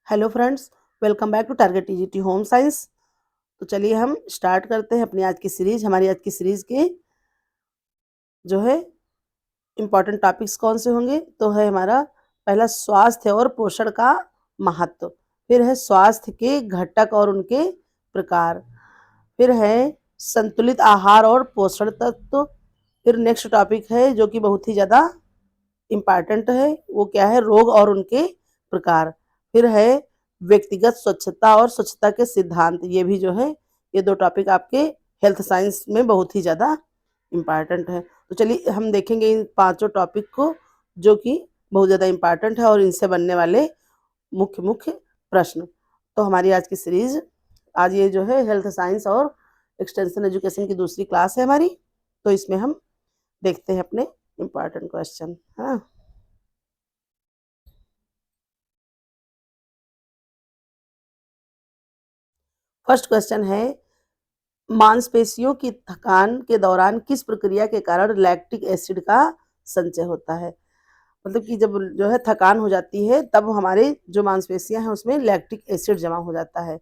Hello friends, welcome back to target TGT home science. तो चलिए हम स्टार्ट करते हैं अपनी आज की सीरीज। हमारी आज की सीरीज के जो है इम्पॉर्टेंट टॉपिक्स कौन से होंगे, तो है हमारा पहला स्वास्थ्य और पोषण का महत्व, फिर है स्वास्थ्य के घटक और उनके प्रकार, फिर है संतुलित आहार और पोषण तत्व, फिर नेक्स्ट टॉपिक है जो कि बहुत ही ज़्यादा इम्पॉर्टेंट है, वो क्या है, रोग और उनके प्रकार, फिर है व्यक्तिगत स्वच्छता और स्वच्छता के सिद्धांत। ये भी जो है, ये दो टॉपिक आपके हेल्थ साइंस में बहुत ही ज़्यादा इम्पॉर्टेंट है। तो चलिए हम देखेंगे इन पांचों टॉपिक को जो कि बहुत ज़्यादा इम्पॉर्टेंट है और इनसे बनने वाले मुख्य मुख्य प्रश्न। तो हमारी आज की सीरीज, आज ये जो है हेल्थ साइंस और एक्सटेंशन एजुकेशन की दूसरी क्लास है हमारी। तो इसमें हम देखते हैं अपने इम्पॉर्टेंट क्वेश्चन, है ना। फर्स्ट क्वेश्चन है, मांसपेशियों की थकान के दौरान किस प्रक्रिया के कारण लैक्टिक एसिड का संचय होता है। मतलब कि जब जो है थकान हो जाती है तब हमारे जो मांसपेशियां हैं उसमें लैक्टिक एसिड जमा हो जाता है।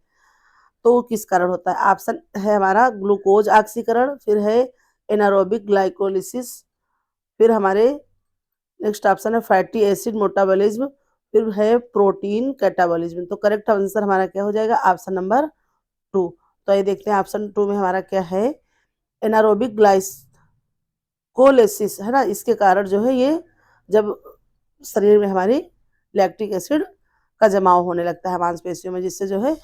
तो वो किस कारण होता है। ऑप्शन है हमारा ग्लूकोज ऑक्सीकरण, फिर है एनारोबिक ग्लाइकोलिसिस, फिर हमारे नेक्स्ट ऑप्शन है फैटी एसिड मेटाबॉलिज्म, फिर है प्रोटीन कैटाबॉलिज्म। तो करेक्ट आंसर हमारा क्या हो जाएगा, ऑप्शन नंबर 2। तो ये देखते हैं ऑप्शन 2 में हमारा क्या है, एनारोबिक ग्लाइकोलिसिस, है ना। इसके कारण जो है ये जब शरीर में हमारी लैक्टिक एसिड का जमाव होने लगता है मांसपेशियों में, जिससे जो है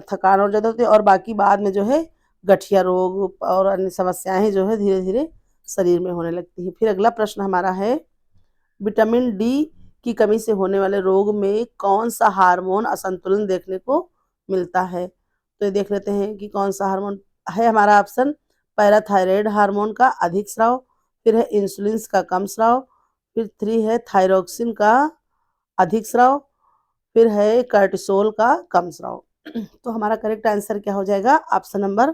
थकान और ज़्यादा होती है और बाकी बाद में जो है गठिया रोग और अन्य समस्याएं जो है धीरे धीरे शरीर में होने लगती हैं। फिर अगला प्रश्न हमारा है, विटामिन डी की कमी से होने वाले रोग में कौन सा हार्मोन असंतुलन देखने को मिलता है। तो ये देख लेते हैं कि कौन सा हार्मोन है। हमारा ऑप्शन पैराथायराइड हार्मोन का अधिक स्राव, फिर है इंसुलिन का कम स्राव, फिर 3 है थायरोक्सिन का अधिक स्राव, फिर है कार्टिसोल का कम स्राव। तो हमारा करेक्ट आंसर क्या हो जाएगा, ऑप्शन नंबर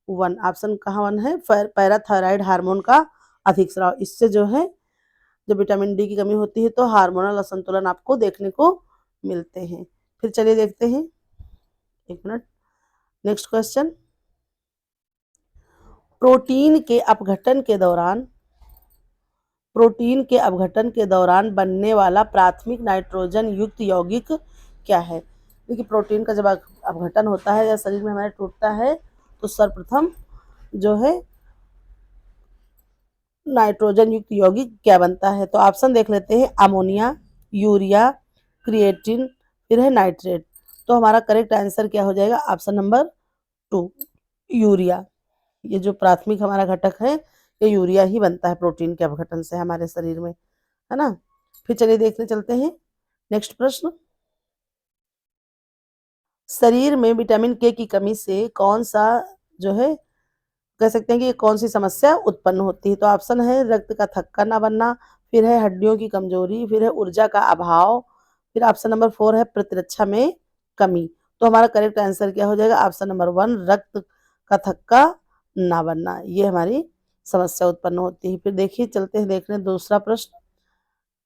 1। ऑप्शन कहाँ 1 है, पैराथायराइड हार्मोन का अधिक स्राव। इससे जो है जब विटामिन डी की कमी होती है तो हार्मोनल असंतुलन आपको देखने को मिलते हैं। फिर चलिए देखते हैं, एक मिनट, नेक्स्ट क्वेश्चन। प्रोटीन के अपघटन के दौरान प्रोटीन के अपघटन के दौरान बनने वाला प्राथमिक नाइट्रोजन युक्त यौगिक क्या है। देखिए प्रोटीन का जब अपघटन होता है या शरीर में हमारे टूटता है तो सर्वप्रथम जो है नाइट्रोजन युक्त यौगिक क्या बनता है। तो ऑप्शन देख लेते हैं, अमोनिया, यूरिया, क्रिएटिन, फिर है नाइट्रेट। तो हमारा करेक्ट आंसर क्या हो जाएगा, ऑप्शन नंबर 2, यूरिया। ये जो प्राथमिक हमारा घटक है ये यूरिया ही बनता है प्रोटीन के अपघटन से हमारे शरीर में, है ना। फिर चलिए देखने चलते हैं नेक्स्ट प्रश्न। शरीर में विटामिन के की कमी से कौन सा जो है, कह सकते हैं कि कौन सी समस्या उत्पन्न होती है। तो ऑप्शन है रक्त का थक्का ना बनना, फिर है हड्डियों की कमजोरी, फिर है ऊर्जा का अभाव, फिर ऑप्शन नंबर 4 है प्रतिरक्षा में कमी। तो हमारा करेक्ट आंसर क्या हो जाएगा, ऑप्शन नंबर 1, रक्त का थक्का ना बनना, ये हमारी समस्या उत्पन्न होती है। फिर देखिए चलते हैं देखने दूसरा प्रश्न।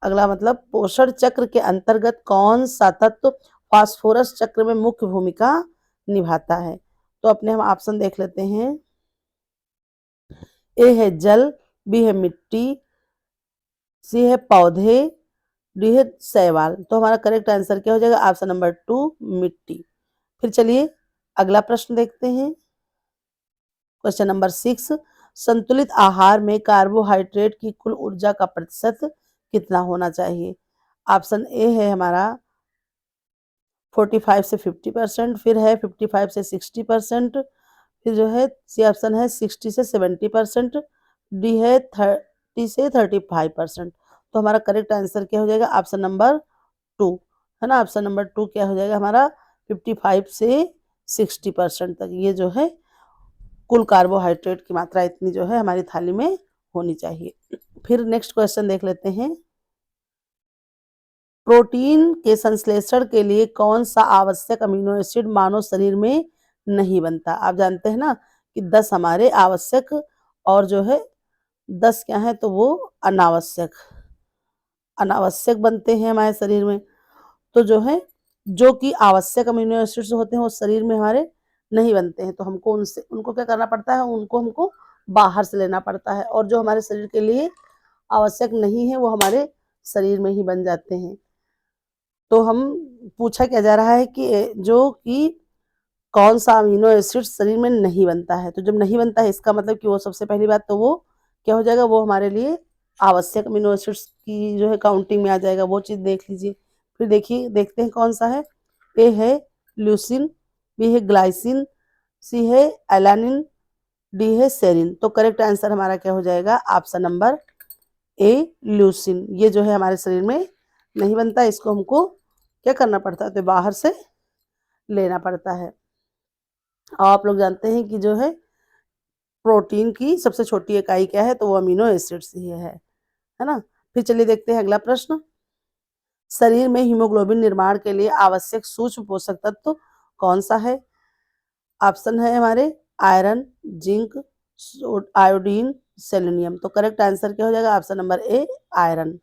अगला मतलब पोषण चक्र के अंतर्गत कौन सा तत्व फास्फोरस चक्र में मुख्य भूमिका निभाता है। तो अपने हम ऑप्शन देख लेते हैं, ए है जल, बी है मिट्टी, सी है पौधे, डी है शैवाल। तो हमारा करेक्ट आंसर क्या हो जाएगा, ऑप्शन नंबर 2, मिट्टी। फिर चलिए अगला प्रश्न देखते हैं, क्वेश्चन नंबर 6। संतुलित आहार में कार्बोहाइड्रेट की कुल ऊर्जा का प्रतिशत कितना होना चाहिए। ऑप्शन ए है हमारा 45 से 50%, फिर है 55 से 60%, फिर जो है सी ऑप्शन है 60 से 70%, डी है 30 से 35%। तो हमारा करेक्ट आंसर क्या हो जाएगा, ऑप्शन नंबर 2, है ना। ऑप्शन नंबर 2 क्या हो जाएगा हमारा 55 से 60% तक, ये जो है कुल कार्बोहाइड्रेट की मात्रा इतनी जो है हमारी थाली में होनी चाहिए। फिर नेक्स्ट क्वेश्चन देख लेते हैं, प्रोटीन के संश्लेषण के लिए कौन सा आवश्यक अमीनो एसिड मानव शरीर में नहीं बनता। आप जानते हैं ना कि 10 हमारे आवश्यक और जो है 10 क्या है, तो वो अनावश्यक अनावश्यक बनते हैं हमारे शरीर में। तो जो है जो कि आवश्यक अमीनो एसिड्स होते हैं वो शरीर में हमारे नहीं बनते हैं, तो हमको उनको क्या करना पड़ता है, उनको हमको बाहर से लेना पड़ता है, और जो हमारे शरीर के लिए आवश्यक नहीं है वो हमारे शरीर में ही बन जाते हैं। तो हम पूछा क्या जा रहा है कि जो कि कौन सा अमीनो एसिड शरीर में नहीं बनता है, तो जब नहीं बनता है इसका मतलब कि वो सबसे पहली बात तो वो क्या हो जाएगा, वो हमारे लिए आवश्यक अमीनो एसिड्स की जो है काउंटिंग में आ जाएगा, वो चीज़ देख लीजिए। फिर देखिए देखते हैं कौन सा है। ए है ल्यूसिन, बी है ग्लाइसिन, सी है एलानिन, डी है सेरिन। तो करेक्ट आंसर हमारा क्या हो जाएगा, ऑप्शन नंबर ए ल्यूसिन। ये जो है हमारे शरीर में नहीं बनता, इसको हमको क्या करना पड़ता है, तो बाहर से लेना पड़ता है। आप लोग जानते हैं कि जो है प्रोटीन की सबसे छोटी इकाई क्या है, तो वो अमीनो एसिड्स ही है ना। फिर चलिए देखते हैं अगला प्रश्न। शरीर में हीमोग्लोबिन निर्माण के लिए आवश्यक सूक्ष्म पोषक तत्व कौन सा है। ऑप्शन है हमारे आयरन, जिंक, आयोडीन, सेलेनियम। तो करेक्ट आंसर क्या हो जाएगा, ऑप्शन नंबर ए आयरन।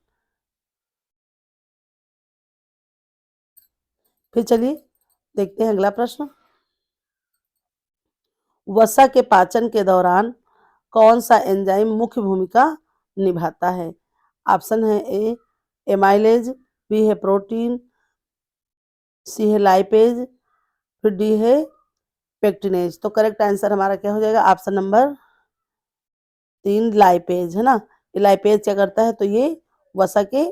फिर चलिए देखते हैं अगला प्रश्न। वसा के पाचन के दौरान कौन सा एंजाइम मुख्य भूमिका निभाता है। ऑप्शन है ए एमाइलेज, बी है प्रोटीन, सी है लाइपेज, फिर डी है पेक्टिनेज। तो करेक्ट आंसर हमारा क्या हो जाएगा, ऑप्शन नंबर 3 लाइपेज, है ना। ये लाइपेज क्या करता है, तो ये वसा के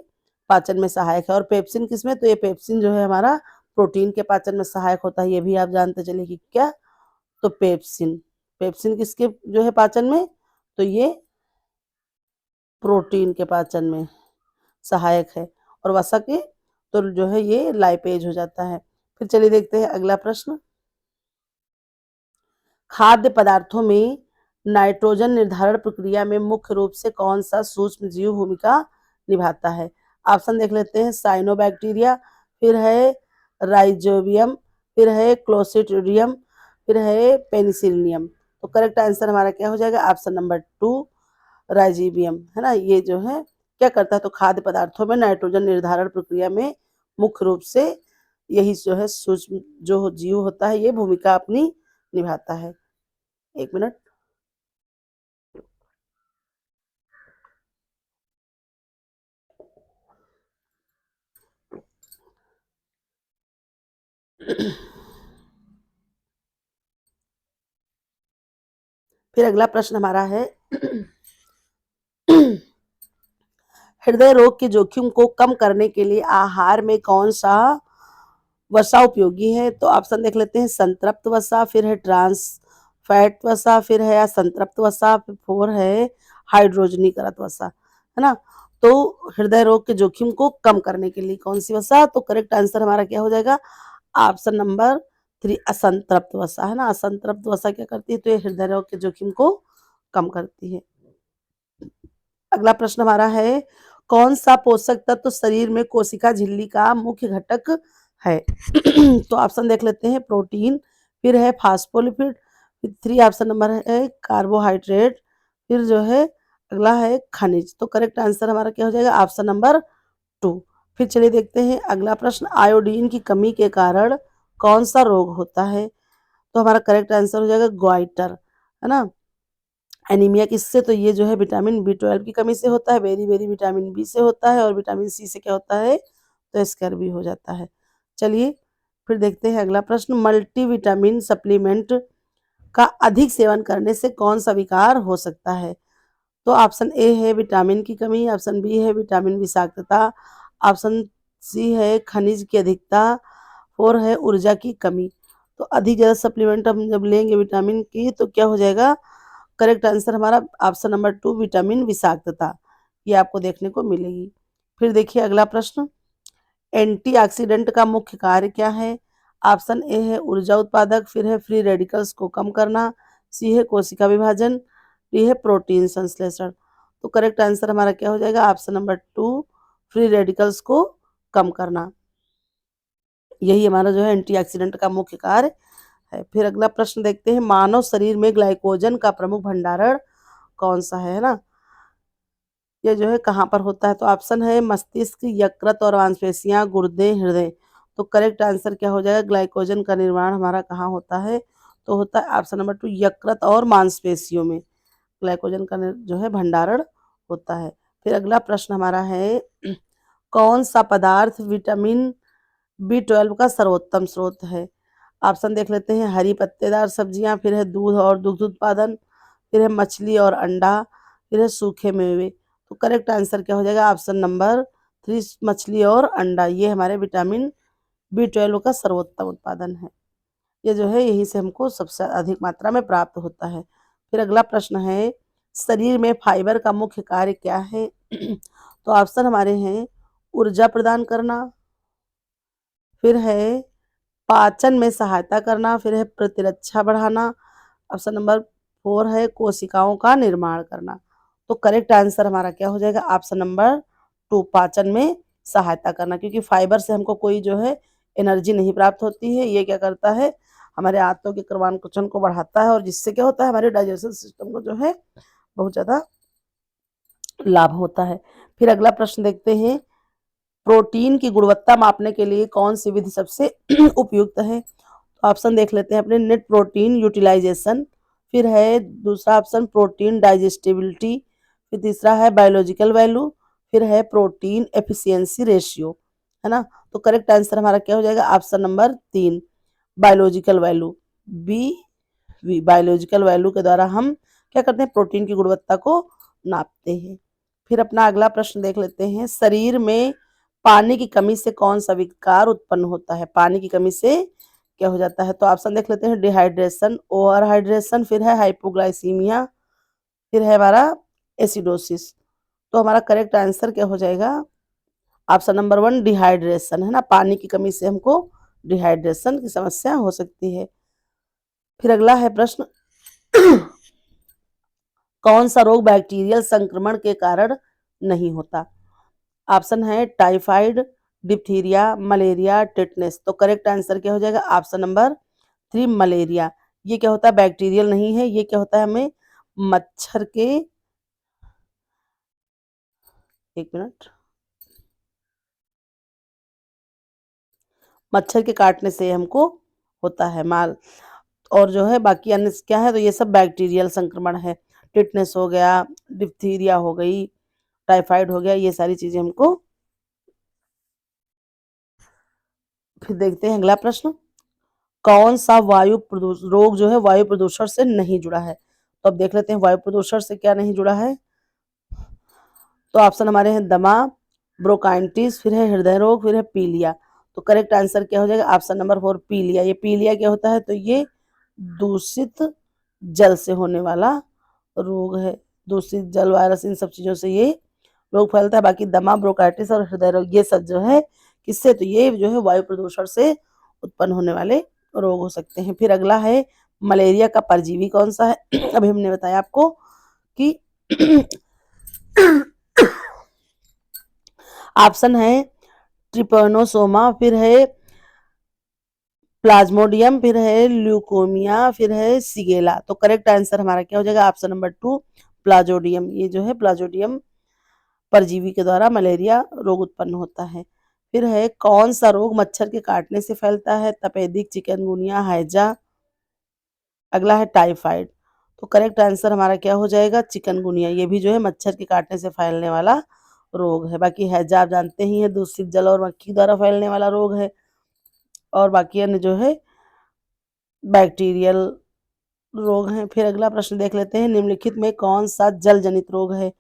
पाचन में सहायक है। और पेप्सिन किसमें, तो ये पेप्सिन जो है हमारा प्रोटीन के पाचन में सहायक होता है, ये भी आप जानते चलिए कि क्या, तो पेप्सिन। पेप्सिन किसके जो है पाचन में, तो ये प्रोटीन के पाचन में सहायक है, और वसा के तो जो है ये लाइपेज हो जाता है। फिर चलिए देखते हैं अगला प्रश्न। खाद्य पदार्थों में नाइट्रोजन निर्धारण प्रक्रिया में मुख्य रूप से कौन सा सूक्ष्म जीव भूमिका निभाता है। ऑप्शन देख लेते हैं, साइनोबैक्टीरिया, फिर है राइजोबियम, फिर है क्लोस्ट्रिडियम, फिर है पेनिसिलियम। तो करेक्ट आंसर हमारा क्या हो जाएगा, ऑप्शन नंबर 2 राइजीबियम, है ना। ये जो है क्या करता है, तो खाद्य पदार्थों में नाइट्रोजन निर्धारण प्रक्रिया में मुख्य रूप से यही जो है सूक्ष्म जो जीव होता है ये भूमिका अपनी निभाता है। 1 मिनट। फिर अगला प्रश्न हमारा है हृदय रोग के जोखिम को कम करने के लिए आहार में कौन सा वसा उपयोगी है। तो ऑप्शन देख लेते हैं, संतृप्त वसा, फिर है ट्रांस फैट वसा, फिर है असंतृप्त वसा, फिर 4 है हाइड्रोजनीकृत वसा, है ना। तो हृदय रोग के जोखिम को कम करने के लिए कौन सी वसा, तो करेक्ट आंसर हमारा क्या हो जाएगा, ऑप्शन नंबर 3 असंतृप्त वसा, है ना। असंतृप्त वसा क्या करती है, तो ये हृदय रोग के जोखिम को कम करती है। अगला प्रश्न हमारा है, कौन सा पोषक तत्व शरीर में कोशिका झिल्ली का मुख्य घटक है। तो ऑप्शन देख लेते हैं, प्रोटीन, फिर है फास्फोलिपिड, फिर 3 ऑप्शन नंबर है कार्बोहाइड्रेट, फिर जो है अगला है खनिज। तो करेक्ट आंसर हमारा क्या हो जाएगा, ऑप्शन नंबर 2। फिर चलिए देखते हैं अगला प्रश्न। आयोडीन की कमी के कारण कौन सा रोग होता है। तो हमारा करेक्ट आंसर हो जाएगा ग्वाइटर, है ना। एनीमिया किससे, तो ये जो है विटामिन B12 की कमी से होता है, वेरी वेरी विटामिन बी से होता है, और विटामिन सी से क्या होता है, तो स्कर्वी हो जाता है। चलिए फिर देखते हैं अगला प्रश्न। मल्टीविटामिन सप्लीमेंट का अधिक सेवन करने से कौन सा विकार हो सकता है। तो ऑप्शन ए है विटामिन की कमी, ऑप्शन बी है विटामिन विषाक्तता, ऑप्शन सी है खनिज की अधिकता, 4 है ऊर्जा की कमी। तो अधिक ज़्यादा सप्लीमेंट हम जब लेंगे विटामिन की तो क्या हो जाएगा, करेक्ट आंसर हमारा ऑप्शन नंबर 2 विटामिन विषाक्तता, ये आपको देखने को मिलेगी। फिर देखिए अगला प्रश्न। एंटीऑक्सीडेंट का मुख्य कार्य क्या है। ऑप्शन ए है ऊर्जा उत्पादक, फिर है फ्री रेडिकल्स को कम करना, सी है कोशिका विभाजन, डी है प्रोटीन संश्लेषण। तो करेक्ट आंसर हमारा क्या हो जाएगा, ऑप्शन नंबर 2 फ्री रेडिकल्स को कम करना। यही हमारा जो है एंटीऑक्सीडेंट का मुख्य कार्य है। फिर अगला प्रश्न देखते हैं, मानव शरीर में ग्लाइकोजन का प्रमुख भंडारण कौन सा है ना। ये जो है कहाँ पर होता है, तो ऑप्शन है मस्तिष्क, यकृत और मांसपेशियां, गुर्दे, हृदय। तो करेक्ट आंसर क्या हो जाएगा, ग्लाइकोजन का निर्माण हमारा कहाँ होता है, तो होता है ऑप्शन नंबर 2 यकृत और मांसपेशियों में ग्लाइकोजन का जो है भंडारण होता है। फिर अगला प्रश्न हमारा है कौन सा पदार्थ विटामिन B12 का सर्वोत्तम स्रोत है। ऑप्शन देख लेते हैं, हरी पत्तेदार सब्जियां, फिर है दूध और दुग्ध उत्पादन, फिर है मछली और अंडा, फिर है सूखे मेवे। तो करेक्ट आंसर क्या हो जाएगा, ऑप्शन नंबर 3 मछली और अंडा, ये हमारे विटामिन B12 का सर्वोत्तम उत्पादन है। ये जो है यहीं से हमको सबसे अधिक मात्रा में प्राप्त होता है। फिर अगला प्रश्न है शरीर में फाइबर का मुख्य कार्य क्या है। तो ऑप्शन हमारे हैं ऊर्जा प्रदान करना, फिर है पाचन में सहायता करना, फिर है प्रतिरक्षा बढ़ाना, ऑप्शन नंबर 4 है कोशिकाओं का निर्माण करना। तो करेक्ट आंसर हमारा क्या हो जाएगा, ऑप्शन नंबर 2 पाचन में सहायता करना, क्योंकि फाइबर से हमको कोई जो है एनर्जी नहीं प्राप्त होती है। ये क्या करता है, हमारे आंतों के क्रमांकन को बढ़ाता है और जिससे क्या होता है, हमारे डाइजेशन सिस्टम को जो है बहुत ज़्यादा लाभ होता है। फिर अगला प्रश्न देखते हैं, प्रोटीन की गुणवत्ता मापने के लिए कौन सी विधि सबसे उपयुक्त है। ऑप्शन देख लेते हैं अपने, नेट प्रोटीन यूटिलाइजेशन, फिर है दूसरा ऑप्शन प्रोटीन डाइजेस्टिबिलिटी, फिर तीसरा है बायोलॉजिकल वैल्यू, फिर है प्रोटीन एफिशिएंसी रेशियो, है ना। तो करेक्ट आंसर हमारा क्या हो जाएगा, option number 3 biological value, biological value के द्वारा हम क्या करते हैं, प्रोटीन की गुणवत्ता को नापते हैं। फिर अपना अगला प्रश्न देख लेते हैं, शरीर में पानी की कमी से कौन सा विकार उत्पन्न होता है। पानी की कमी से क्या हो जाता है, तो ऑप्शन देख लेते हैं, डिहाइड्रेशन, ओवर हाइड्रेशन, फिर है हाइपोग्लाइसीमिया, फिर है हमारा एसिडोसिस। तो हमारा करेक्ट आंसर क्या हो जाएगा, ऑप्शन नंबर 1 डिहाइड्रेशन, है ना। पानी की कमी से हमको डिहाइड्रेशन की समस्या हो सकती है। फिर अगला है प्रश्न कौन सा रोग बैक्टीरियल संक्रमण के कारण नहीं होता। ऑप्शन है टाइफाइड, डिप्थीरिया, मलेरिया, टेटनेस। तो करेक्ट आंसर क्या हो जाएगा, ऑप्शन नंबर 3 मलेरिया। ये क्या होता है, बैक्टीरियल नहीं है, ये क्या होता है, हमें मच्छर के, एक मिनट, मच्छर के काटने से हमको होता है माल, और जो है बाकी अन्य क्या है, तो ये सब बैक्टीरियल संक्रमण है। टिटनेस हो गया, डिप्थीरिया हो गई, टाइफाइड हो गया, ये सारी चीजें हमको। फिर देखते हैं अगला प्रश्न, कौन सा वायु प्रदूषण रोग जो है वायु प्रदूषण से नहीं जुड़ा है। तो अब देख लेते हैं वायु प्रदूषण से क्या नहीं जुड़ा है। तो ऑप्शन हमारे हैं दमा, ब्रोंकाइटिस, फिर है हृदय रोग, फिर है पीलिया। तो करेक्ट आंसर क्या हो जाएगा, ऑप्शन नंबर 4 पीलिया। ये पीलिया क्या होता है, तो ये दूषित जल से होने वाला रोग है। दूषित जल, वायरस, इन सब चीजों से ये रोग फैलता है। बाकी दमा, ब्रोंकाइटिस और हृदय रोग ये सब जो है किससे, तो ये जो है वायु प्रदूषण से उत्पन्न होने वाले रोग हो सकते हैं। फिर अगला है मलेरिया का परजीवी कौन सा है। अभी हमने बताया आपको कि ऑप्शन है ट्रिपैनोसोमा, फिर है प्लाज्मोडियम, फिर है ल्यूकोमिया, फिर है सिगेला। तो करेक्ट आंसर हमारा क्या हो जाएगा, ऑप्शन नंबर 2 प्लाजोडियम। ये जो है प्लाजोडियम परजीवी के द्वारा मलेरिया रोग उत्पन्न होता है। फिर है कौन सा रोग मच्छर के काटने से फैलता है, तपेदिक, चिकनगुनिया, हैजा। अगला है टाइफाइड। तो करेक्ट आंसर हमारा क्या हो जाएगा, चिकनगुनिया। ये भी जो है मच्छर के काटने से फैलने वाला रोग है। बाकी हैजा आप जानते ही है, दूषित जल और मक्खी द्वारा फैलने वाला रोग है। और बाकी अन्य जो है बैक्टीरियल रोग हैं। फिर अगला प्रश्न देख लेते हैं, निम्नलिखित में कौन सा जल जनित रोग है।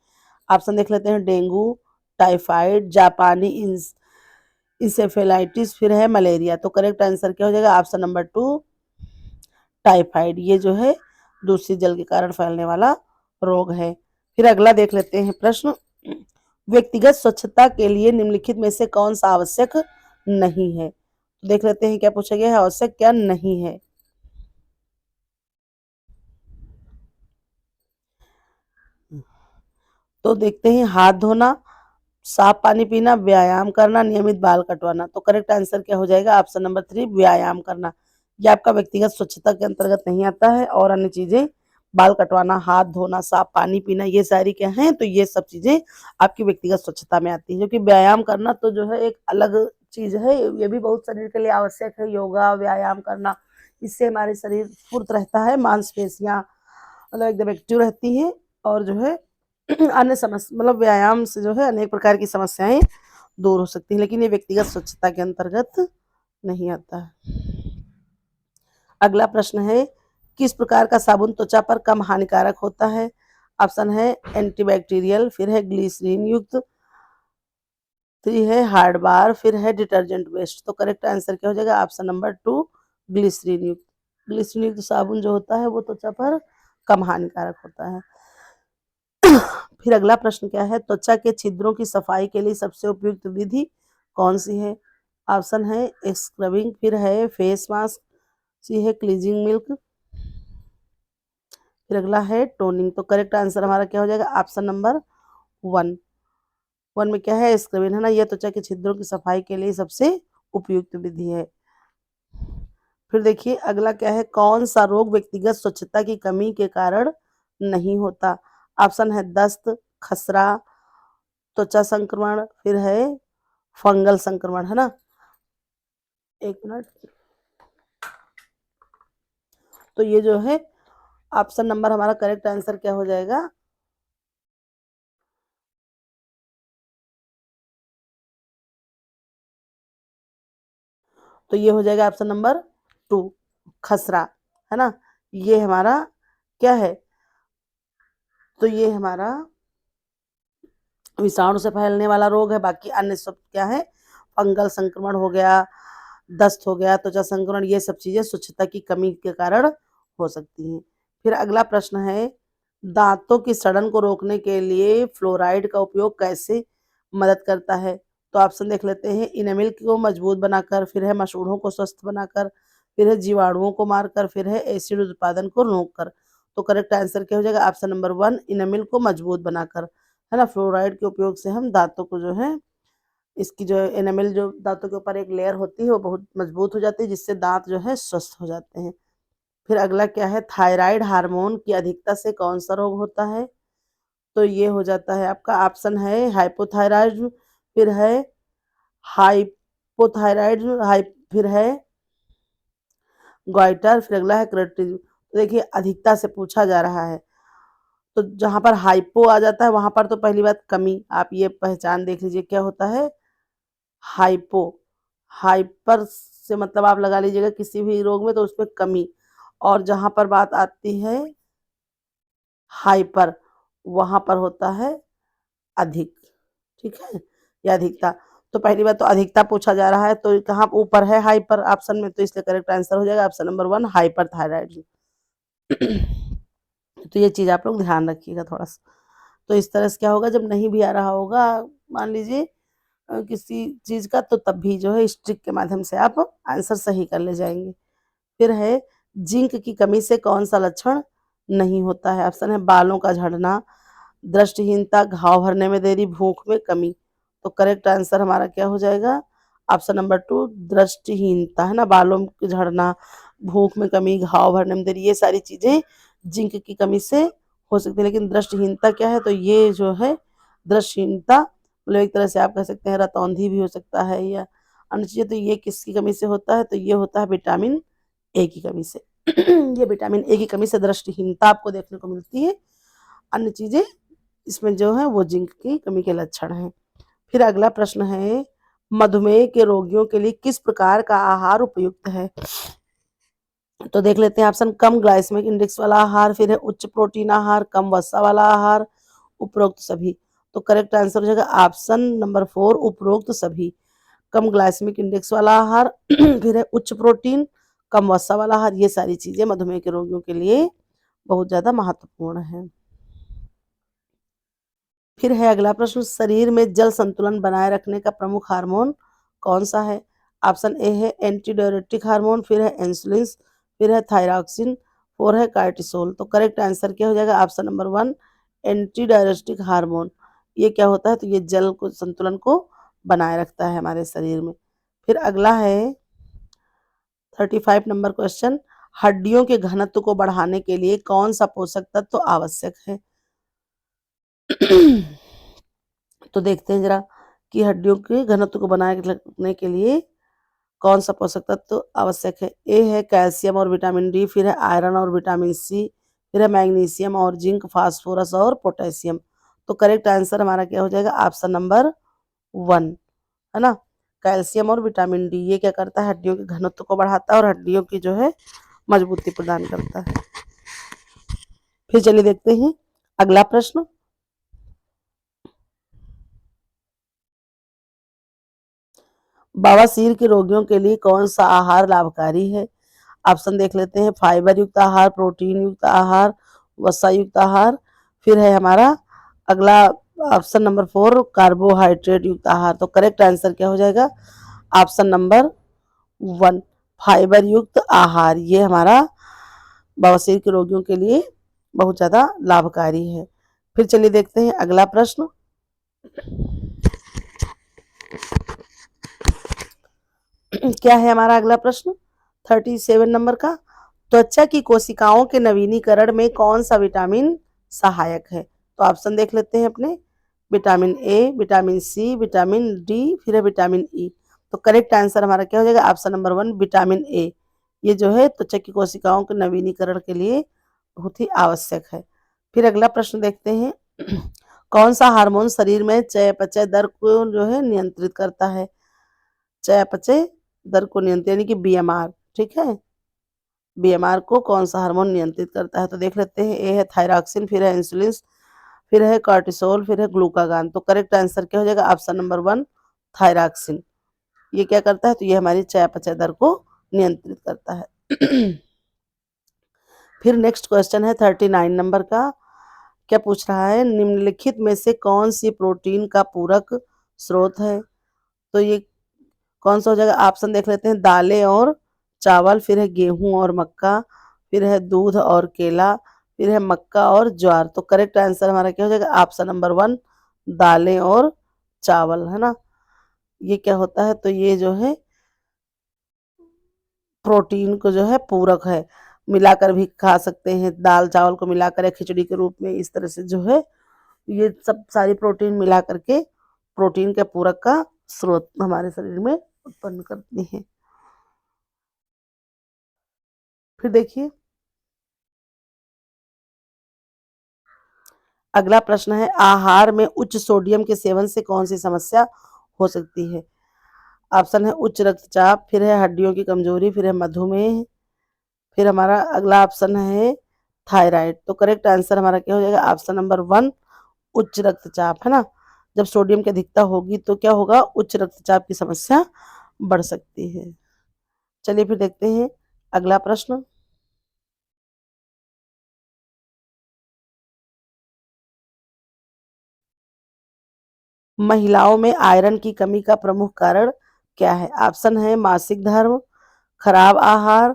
ऑप्शन देख लेते हैं, डेंगू, टाइफाइड, जापानी इंसेफेलाइटिस, फिर है मलेरिया। तो करेक्ट आंसर क्या हो जाएगा, ऑप्शन नंबर 2 टाइफाइड। ये जो है दूषित जल के कारण फैलने वाला रोग है। फिर अगला देख लेते हैं प्रश्न, व्यक्तिगत स्वच्छता के लिए निम्नलिखित में से कौन सा आवश्यक नहीं है। देख लेते हैं क्या पूछा गया है, आवश्यक क्या नहीं है। तो देखते हैं, हाथ धोना, साफ पानी पीना, व्यायाम करना, नियमित बाल कटवाना। तो करेक्ट आंसर क्या हो जाएगा, ऑप्शन नंबर 3 व्यायाम करना। ये आपका व्यक्तिगत स्वच्छता के अंतर्गत नहीं आता है। और अन्य चीजें, बाल कटवाना, हाथ धोना, साफ पानी पीना, ये सारी क्या हैं, तो ये सब चीजें आपकी व्यक्तिगत स्वच्छता में आती है। जो कि व्यायाम करना तो जो है एक अलग चीज है, ये भी बहुत शरीर के लिए आवश्यक है। योगा व्यायाम करना, इससे हमारे शरीर फुर्त रहता है, मांसपेशियां मतलब एकदम एक्टिव रहती हैं, और जो है अन्य समस्या मतलब व्यायाम से जो है अनेक प्रकार की समस्याएं दूर हो सकती हैं, लेकिन ये व्यक्तिगत स्वच्छता के अंतर्गत नहीं आता है। अगला प्रश्न है, किस प्रकार का साबुन त्वचा पर कम हानिकारक होता है? ऑप्शन है एंटीबैक्टीरियल, फिर है ग्लिसरीन युक्त, फिर है हार्ड बार, फिर है डिटर्जेंट वेस्ट। तो करेक्ट आंसर क्या हो जाएगा? ऑप्शन नंबर 2, ग्लिसरीन युक्त। ग्लिसरीन युक्त साबुन जो होता है वो त्वचा पर कम हानिकारक होता है। फिर अगला प्रश्न क्या है, त्वचा के छिद्रों की सफाई के लिए सबसे उपयुक्त विधि कौन सी है? ऑप्शन है स्क्रबिंग, फिर है फेस मास्क, सी है क्लीजिंग मिल्क, फिर अगला है टोनिंग। तो करेक्ट आंसर हमारा क्या हो जाएगा? Option number 1। 1 में क्या है? स्क्रबिंग है ना, यह त्वचा के छिद्रों की सफाई के लिए सबसे उपयुक्त विधि है। फिर देखिए अगला क्या है, कौन सा रोग व्यक्तिगत स्वच्छता की कमी के कारण नहीं होता? ऑप्शन है दस्त, खसरा, त्वचा संक्रमण, फिर है फंगल संक्रमण, है ना। एक मिनट। तो ये जो है ऑप्शन नंबर हमारा करेक्ट आंसर क्या हो जाएगा? तो ये हो जाएगा ऑप्शन नंबर 2, खसरा, है ना। ये हमारा क्या है? तो ये हमारा विषाणु से फैलने वाला रोग है। बाकी अन्य सब क्या है? फंगल संक्रमण हो गया, दस्त हो गया, त्वचा संक्रमण, ये सब चीजें स्वच्छता की कमी के कारण हो सकती हैं। फिर अगला प्रश्न है, दांतों की सड़न को रोकने के लिए फ्लोराइड का उपयोग कैसे मदद करता है? तो ऑप्शन देख लेते हैं, इनेमिल को मजबूत बनाकर, फिर है मसूड़ों को स्वस्थ बनाकर, फिर है जीवाणुओं को मारकर, फिर है एसिड उत्पादन को रोककर। तो करेक्ट आंसर क्या हो जाएगा? ऑप्शन नंबर 1, इनेमिल को मजबूत बनाकर, है ना। फ्लोराइड के उपयोग से हम दांतों को जो है, इसकी जो एनामेल जो दांतों के ऊपर एक लेयर होती है वो बहुत मजबूत हो जाती है, जिससे दांत जो है स्वस्थ हो जाते हैं। फिर अगला क्या है, थायराइड हार्मोन की अधिकता से कौन सा रोग होता है? तो ये हो जाता है आपका ऑप्शन है हाइपोथायराइड, फिर है हाइपोथायराइड, फिर है गोइटर, फिर अगला है क्रेटिव। तो देखिए अधिकता से पूछा जा रहा है, तो जहां पर हाइपो आ जाता है वहां पर तो पहली बात कमी, आप ये पहचान देख लीजिए क्या होता है हाइपो। हाइपर से मतलब आप लगा लीजिएगा किसी भी रोग में तो उसमें कमी, और जहां पर बात आती है हाइपर, वहां पर होता है अधिक, ठीक है, या अधिकता। तो पहली बात तो अधिकता पूछा जा रहा है, तो कहाँ ऊपर है हाइपर ऑप्शन में, तो इसलिए करेक्ट आंसर हो जाएगा ऑप्शन नंबर 1, हाइपर थायराइड। तो ये चीज आप लोग ध्यान रखिएगा थोड़ा सा। तो इस तरह से क्या होगा, जब नहीं भी आ रहा होगा मान लीजिए किसी चीज का, तो तब भी जो है इस ट्रिक के माध्यम से आप आंसर सही कर ले जाएंगे। फिर है जिंक की कमी से कौन सा लक्षण नहीं होता है? ऑप्शन है बालों का झड़ना, दृष्टिहीनता, घाव भरने में देरी, भूख में कमी। तो करेक्ट आंसर हमारा क्या हो जाएगा? ऑप्शन नंबर 2, दृष्टिहीनता, है ना। बालों के झड़ना, भूख में कमी, घाव भरने में देरी, ये सारी चीजें जिंक की कमी से हो सकती है। लेकिन दृष्टिहीनता क्या है? तो ये जो है दृष्टिहीनता मतलब एक तरह से आप कह सकते हैं रतौंधी भी हो सकता है या अन्य चीजें। तो ये किसकी कमी से होता है? तो ये होता है विटामिन ए की कमी से। ये विटामिन ए की कमी से दृष्टिहीनता आपको देखने को मिलती है। अन्य चीजें इसमें जो है वो जिंक की कमी के लक्षण हैं। फिर अगला प्रश्न है, मधुमेह के रोगियों के लिए किस प्रकार का आहार उपयुक्त है? तो देख लेते हैं ऑप्शन, कम ग्लाइसेमिक इंडेक्स वाला आहार, फिर है उच्च प्रोटीन आहार, कम वसा वाला आहार, उपरोक्त सभी। तो करेक्ट आंसर हो जाएगा ऑप्शन नंबर 4, उपरोक्त सभी। कम ग्लाइसेमिक इंडेक्स वाला आहार, फिर है उच्च प्रोटीन, कम वसा वाला आहार, ये सारी चीजें मधुमेह के रोगियों के लिए बहुत ज्यादा महत्वपूर्ण है। फिर है अगला प्रश्न, शरीर में जल संतुलन बनाए रखने का प्रमुख हार्मोन कौन सा है? ऑप्शन ए है एंटीडायरेटिक हार्मोन, फिर है इंसुलिन, फिर है थायरॉक्सिन, फोर है कार्टिसोल। तो करेक्ट आंसर क्या हो जाएगा? Option number 1, antidiuretic hormone. ये क्या होता है? तो ये जल को संतुलन को बनाए रखता है हमारे शरीर में। फिर अगला है 35 नंबर क्वेश्चन, हड्डियों के घनत्व को बढ़ाने के लिए कौन सा पोषक तत्व आवश्यक है? तो देखते हैं जरा, की हड्डियों के घनत्व को बनाए रखने के लिए कौन सा पोषक तत्व आवश्यक है? ए है कैल्शियम और विटामिन डी, फिर है आयरन और विटामिन सी, फिर है मैग्नीशियम और जिंक, फास्फोरस और पोटेशियम। तो करेक्ट आंसर हमारा क्या हो जाएगा? ऑप्शन नंबर 1, है ना। कैल्शियम और विटामिन डी ये क्या करता है? हड्डियों के घनत्व को बढ़ाता है और हड्डियों की जो है मजबूती प्रदान करता है। फिर चलिए देखते हैं अगला प्रश्न। बवासीर के रोगियों के लिए कौन सा आहार लाभकारी है? ऑप्शन देख लेते हैं। फाइबर युक्त आहार, प्रोटीन युक्त आहार, वसा युक्त आहार, फिर है हमारा अगला ऑप्शन नंबर 4 कार्बोहाइड्रेट युक्त आहार। तो करेक्ट आंसर क्या हो जाएगा? ऑप्शन नंबर 1 फाइबर युक्त आहार ये हमारा बवासीर के रोगियों के लिए बहुत ज्यादा लाभकारी है। फिर चलिए देखते हैं अगला प्रश्न। क्या है हमारा अगला प्रश्न? 37 नंबर का। त्वचा की कोशिकाओं के नवीनीकरण में कौन सा विटामिन सहायक है? तो ऑप्शन देख लेते हैं अपने। Vitamin A, vitamin C, vitamin D, फिर है विटामिन ई। तो करेक्ट आंसर हमारा क्या हो जाएगा? Option number 1 vitamin A. ये जो है त्वचा की कोशिकाओं के नवीनीकरण के लिए बहुत ही आवश्यक है। फिर अगला प्रश्न देखते हैं। कौन सा हार्मोन शरीर में चयापचय दर को जो है नियंत्रित करता है? चयापचय दर को नियंत्रित यानी कि बीएमआर, ठीक है। बीएमआर को कौन सा हार्मोन नियंत्रित करता है? तो देख लेते हैं। ए है थायरॉक्सिन, फिर है इंसुलिन, फिर है कॉर्टिसोल, फिर है ग्लूकागान। तो करेक्ट आंसर क्या हो जाएगा? Option number 1 thyroxine. ये क्या करता है? तो ये हमारी चयापचय दर को नियंत्रित करता है। फिर नेक्स्ट क्वेश्चन है 39 नंबर का। क्या पूछ रहा है? निम्नलिखित में से कौन सी प्रोटीन का पूरक स्रोत है? तो ये कौन सा हो जाएगा? ऑप्शन देख लेते हैं। दालें और चावल, फिर है गेहूं और मक्का, फिर है दूध और केला, फिर है मक्का और ज्वार। तो करेक्ट आंसर हमारा क्या हो जाएगा? ऑप्शन नंबर 1 दालें और चावल, है ना। ये क्या होता है? तो ये जो है प्रोटीन को जो है पूरक है। मिलाकर भी खा सकते हैं, दाल चावल को मिलाकर या खिचड़ी के रूप में, इस तरह से जो है ये सब सारी प्रोटीन मिला करके प्रोटीन के पूरक का स्रोत हमारे शरीर में उत्पन्न करती हैं। फिर देखिए अगला प्रश्न है। आहार में उच्च सोडियम के सेवन से कौन सी समस्या हो सकती है? ऑप्शन है उच्च रक्तचाप, फिर है हड्डियों की कमजोरी, फिर है मधुमेह, फिर हमारा अगला ऑप्शन है थायराइड। तो करेक्ट आंसर हमारा क्या हो जाएगा? ऑप्शन नंबर 1 उच्च रक्तचाप, है ना। जब सोडियम की अधिकता होगी तो क्या होगा? उच्च रक्तचाप की समस्या बढ़ सकती है। चलिए फिर देखते हैं अगला प्रश्न। महिलाओं में आयरन की कमी का प्रमुख कारण क्या है? ऑप्शन है मासिक धर्म, खराब आहार,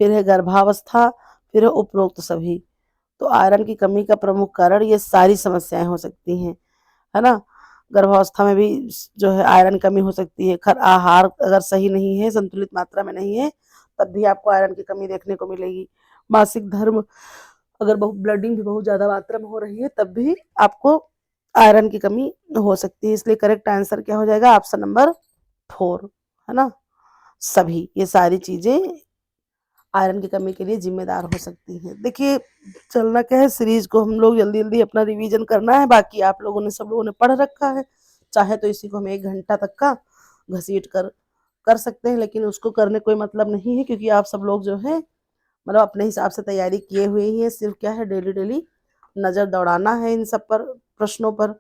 फिर है गर्भावस्था, फिर है उपरोक्त सभी। तो आयरन की कमी का प्रमुख कारण ये सारी समस्याएं हो सकती हैं, है ना। गर्भावस्था में भी जो है आयरन कमी हो सकती है। खर आहार अगर सही नहीं है, संतुलित मात्रा में नहीं है, तब भी आपको आयरन की कमी देखने को मिलेगी। मासिक धर्म अगर बहुत ब्लडिंग भी बहुत ज्यादा मात्रा में हो रही है, तब भी आपको आयरन की कमी हो सकती है। इसलिए करेक्ट आंसर क्या हो जाएगा? ऑप्शन नंबर 4, है ना। सभी ये सारी चीजें आयरन की कमी के लिए जिम्मेदार हो सकती हैं। देखिए चलना क्या है, सीरीज को हम लोग जल्दी जल्दी अपना रिवीजन करना है। बाकी आप लोगों ने सब लोगों ने पढ़ रखा है, चाहे तो इसी को हम 1 घंटा तक का घसीट कर सकते हैं, लेकिन उसको करने कोई मतलब नहीं है, क्योंकि आप सब लोग जो है मतलब अपने हिसाब से तैयारी किए हुए ही है। सिर्फ क्या है, डेली डेली नजर दौड़ाना है इन सब पर, प्रश्नों पर,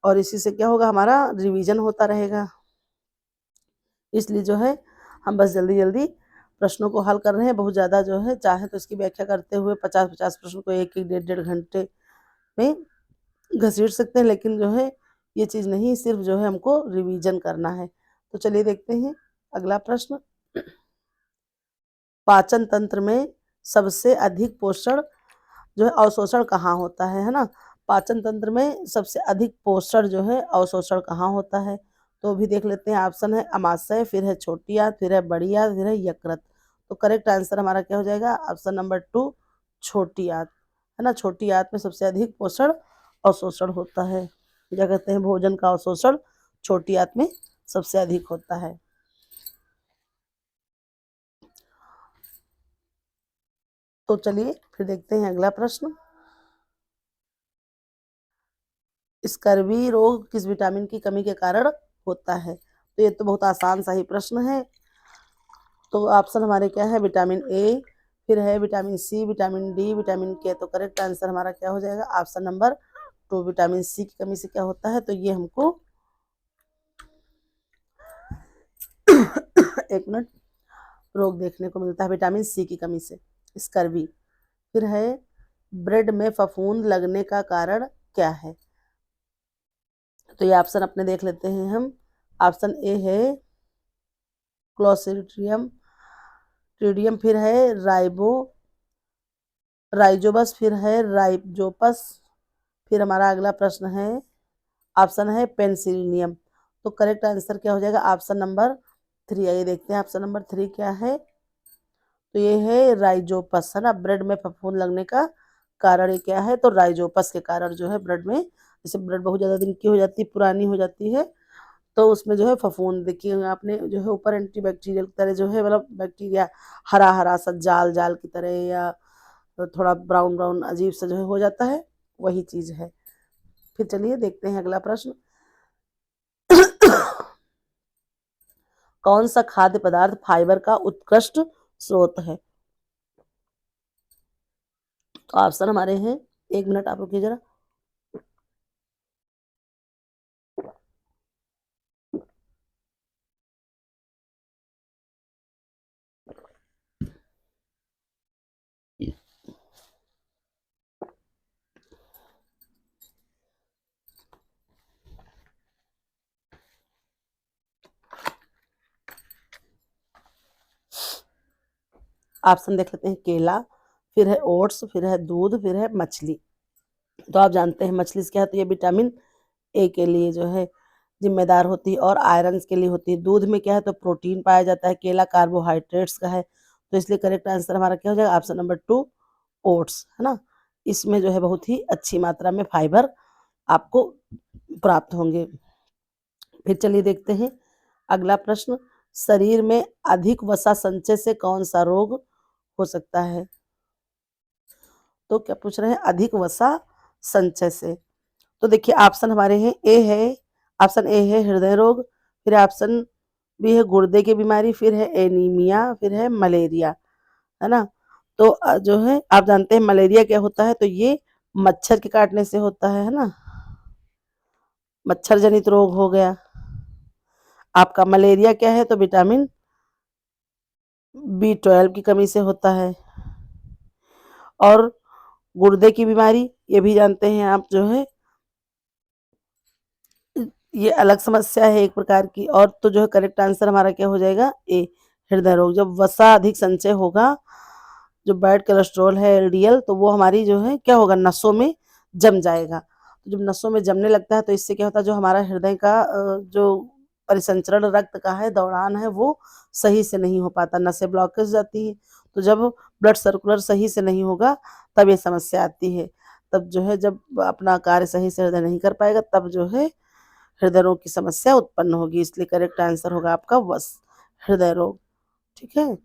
और इसी से क्या होगा? हमारा रिवीजन होता रहेगा। इसलिए जो है हम बस जल्दी जल्दी प्रश्नों को हल कर रहे हैं। बहुत ज़्यादा जो है चाहे तो इसकी व्याख्या करते हुए 50-50 प्रश्न को एक एक डेढ़ डेढ़ घंटे में घसीट सकते हैं, लेकिन जो है ये चीज़ नहीं, सिर्फ जो है हमको रिवीजन करना है। तो चलिए देखते हैं अगला प्रश्न। पाचन तंत्र में सबसे अधिक पोषण जो है अवशोषण कहाँ होता है ना। पाचन तंत्र में सबसे अधिक पोषण जो है अवशोषण कहाँ होता है? तो भी देख लेते हैं। ऑप्शन है अमाशय, फिर है छोटी आंत, फिर है बड़ी आंत, फिर है यकृत। तो करेक्ट आंसर हमारा क्या हो जाएगा? ऑप्शन नंबर 2 छोटी आंत, है ना। छोटी आंत में सबसे अधिक पोषण अवशोषण होता है। क्या कहते हैं? भोजन का अवशोषण छोटी आंत में सबसे अधिक होता है। तो चलिए फिर देखते हैं अगला प्रश्न। स्कर्वी रोग किस विटामिन की कमी के कारण होता है? तो ये तो बहुत आसान सा ही प्रश्न है। तो ऑप्शन हमारे क्या है? विटामिन ए, फिर है vitamin C, vitamin D, vitamin K. तो करेक्ट आंसर हमारा क्या हो जाएगा? ऑप्शन नंबर 2, विटामिन सी की कमी से क्या होता है? तो ये हमको एक मिनट, रोग देखने को मिलता है विटामिन सी की कमी से, स्कर्वी। फिर है ब्रेड में फफूंद लगने का कारण क्या है? तो ये ऑप्शन अपने देख लेते हैं हम। ऑप्शन ए है क्लोस्ट्रिडियम, ट्रिडियम, फिर है राइजोबस, फिर है राइजोपस, फिर हमारा अगला प्रश्न है, ऑप्शन है पेनिसिलियम। तो करेक्ट आंसर क्या हो जाएगा? Option number 3। आइए देखते हैं ऑप्शन नंबर 3 क्या है। तो ये है राइजोपस, है ना। ब्रेड में फफूंद लगने का कारण ये क्या है? तो राइजोपस के कारण जो है ब्रेड में, जैसे ब्रेड बहुत ज्यादा दिन की हो जाती है, पुरानी हो जाती है, तो उसमें जो है फफूंद, देखिए आपने जो है ऊपर एंटीबैक्टीरियल की तरह जो है, मतलब बैक्टीरिया हरा हरा सा जाल जाल की तरह, या थोड़ा ब्राउन ब्राउन अजीब सा जो है हो जाता है, वही चीज है। फिर चलिए देखते हैं अगला प्रश्न। कौन सा खाद्य पदार्थ फाइबर का उत्कृष्ट स्रोत है? तो ऑप्शन हमारे हैं, एक मिनट आप रुकिए जरा। ऑप्शन देख लेते हैं, केला, फिर है ओट्स, फिर है दूध, फिर है मछली। तो आप जानते हैं मछली से क्या है? तो ये विटामिन ए के लिए जो है जिम्मेदार होती है और आयरन के लिए होती है। दूध में क्या है? तो प्रोटीन पाया जाता है। केला कार्बोहाइड्रेट्स का है। तो इसलिए करेक्ट आंसर हमारा क्या हो जाएगा? ऑप्शन नंबर 2, ओट्स, है ना। इसमें जो है बहुत ही अच्छी मात्रा में फाइबर आपको प्राप्त होंगे। फिर चलिए देखते हैं अगला प्रश्न। शरीर में अधिक वसा संचय से कौन सा रोग हो सकता है? तो क्या पूछ रहे हैं? अधिक वसा संचय से। तो देखिए ऑप्शन हमारे हैं, ए है, ऑप्शन ए है हृदय रोग, फिर ऑप्शन बी है गुर्दे की बीमारी, फिर है एनीमिया, फिर है मलेरिया, है ना। तो जो है आप जानते हैं मलेरिया क्या होता है? तो ये मच्छर के काटने से होता है ना। मच्छर जनित रोग हो गया आपका। मलेरिया क्या है? तो विटामिन B12 की कमी से होता है। और गुर्दे की बीमारी, ये भी जानते हैं आप जो है, ये अलग समस्या है एक प्रकार की। और तो जो है करेक्ट आंसर हमारा क्या हो जाएगा? ए, हृदय रोग। जब वसा अधिक संचय होगा, जो बैड कोलेस्ट्रॉल है एलडीएल, तो वो हमारी जो है क्या होगा? नसों में जम जाएगा। तो जब नसों में जमने लगता है तो इससे क्या होता है? जो हमारा हृदय का जो परिसंचरण रक्त का है, दौरान है, वो सही से नहीं हो पाता, नसें ब्लॉकेज जाती है। तो जब ब्लड सर्कुलर सही से नहीं होगा तब ये समस्या आती है। तब जो है जब अपना कार्य सही से हृदय नहीं कर पाएगा, तब जो है हृदय रोग की समस्या उत्पन्न होगी। इसलिए करेक्ट आंसर होगा आपका हृदय रोग। ठीक है,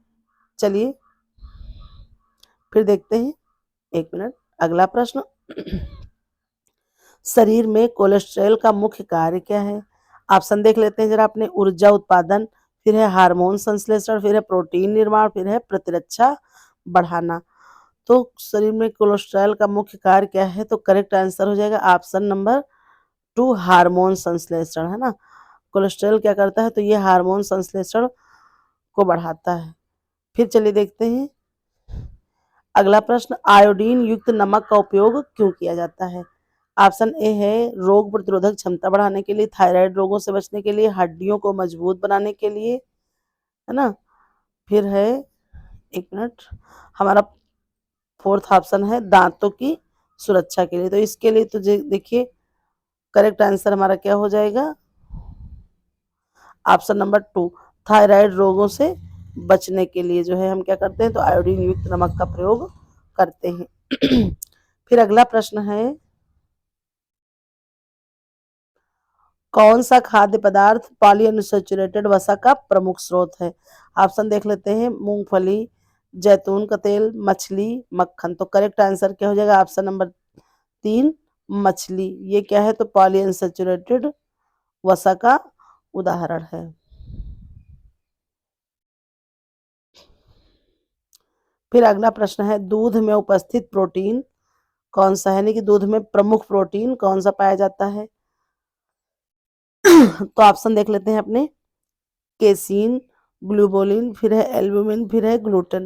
चलिए फिर देखते हैं, एक मिनट, अगला प्रश्न। शरीर में कोलेस्ट्रॉल का मुख्य कार्य क्या है? ऑप्शन देख लेते हैं जरा अपने। ऊर्जा उत्पादन, फिर है हार्मोन संश्लेषण, फिर है प्रोटीन निर्माण, फिर है प्रतिरक्षा बढ़ाना। तो शरीर में कोलेस्ट्रॉल का मुख्य कार्य क्या है? तो करेक्ट आंसर हो जाएगा ऑप्शन नंबर 2, हार्मोन संश्लेषण, है ना। कोलेस्ट्रॉल क्या करता है? तो ये हार्मोन संश्लेषण को बढ़ाता है। फिर चलिए देखते हैं अगला प्रश्न। आयोडीन युक्त नमक का उपयोग क्यों किया जाता है? ऑप्शन ए है रोग प्रतिरोधक क्षमता बढ़ाने के लिए, थायराइड रोगों से बचने के लिए, हड्डियों को मजबूत बनाने के लिए, है ना। फिर है, एक मिनट, हमारा फोर्थ ऑप्शन है दांतों की सुरक्षा के लिए। तो इसके लिए तो देखिए करेक्ट आंसर हमारा क्या हो जाएगा? ऑप्शन नंबर 2, थायराइड रोगों से बचने के लिए जो है हम क्या करते हैं? तो आयोडीन युक्त नमक का प्रयोग करते हैं। फिर अगला प्रश्न है, कौन सा खाद्य पदार्थ पॉलीअनसैचुरेटेड वसा का प्रमुख स्रोत है? ऑप्शन देख लेते हैं, मूंगफली, जैतून का तेल, मछली, मक्खन। तो करेक्ट आंसर क्या हो जाएगा? ऑप्शन नंबर 3 मछली। ये क्या है? तो पॉलीअनसैचुरेटेड वसा का उदाहरण है। फिर अगला प्रश्न है, दूध में उपस्थित प्रोटीन कौन सा है? यानी कि दूध में प्रमुख प्रोटीन कौन सा पाया जाता है? तो ऑप्शन देख लेते हैं अपने, केसीन, ग्लूबोलिन, फिर है एल्बुमिन, फिर है ग्लूटन।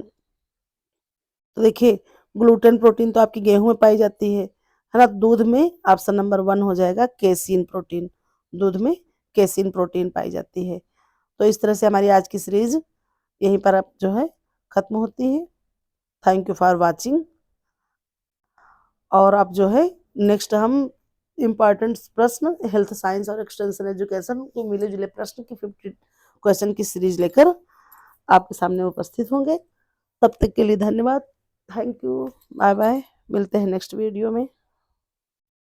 तो देखिए, ग्लूटेन प्रोटीन तो आपकी गेहूं में पाई जाती है ना? दूध में ऑप्शन नंबर 1 हो जाएगा केसीन प्रोटीन। दूध में केसीन प्रोटीन पाई जाती है। तो इस तरह से हमारी आज की सीरीज यहीं पर अब जो है खत्म होती है। Thank you for watching. और अब जो है नेक्स्ट हम इम्पॉर्टेंट प्रश्न हेल्थ साइंस और एक्सटेंशन एजुकेशन को मिले जुले प्रश्न की 50 क्वेश्चन की सीरीज लेकर आपके सामने उपस्थित होंगे। तब तक के लिए धन्यवाद। Thank you. Bye bye. मिलते हैं नेक्स्ट वीडियो में।